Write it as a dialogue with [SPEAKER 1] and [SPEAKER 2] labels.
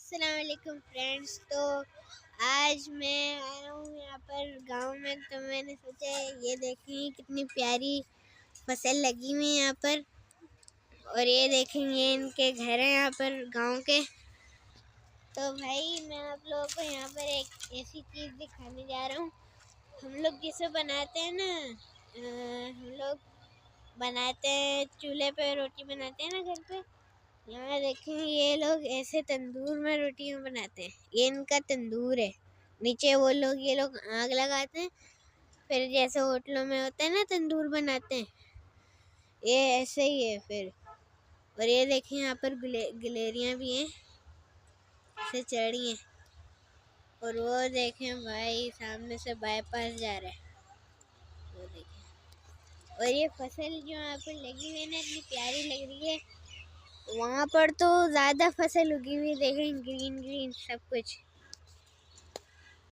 [SPEAKER 1] अस्सलाम वालेकुम फ्रेंड्स। तो आज मैं आया हूँ यहाँ पर गांव में। तो मैंने सोचा ये देखें कितनी प्यारी फसल लगी हुई है यहाँ पर। और ये देखेंगे इनके घर हैं यहाँ पर गांव के। तो भाई मैं आप लोगों को यहाँ पर एक ऐसी चीज़ दिखाने जा रहा हूँ। हम लोग जिसे बनाते हैं ना, हम लोग बनाते हैं चूल्हे पे रोटी बनाते हैं ना घर पे। यहाँ देखें ये लोग ऐसे तंदूर में रोटियां बनाते हैं। ये इनका तंदूर है। नीचे वो लोग ये लोग आग लगाते हैं, फिर जैसे होटलों में होता है ना तंदूर बनाते हैं, ये ऐसे ही है फिर। और ये देखें यहाँ पर गिलेरियाँ भी हैं, ऐसे चढ़ी हैं। और वो देखें भाई सामने से बाईपास जा रहा है, वो देखें। और ये फसल जो यहाँ पर लगी हुई है ना, इतनी प्यारी लग रही है। वहाँ पर तो ज़्यादा फसल उगी हुई, देखें ग्रीन ग्रीन सब कुछ।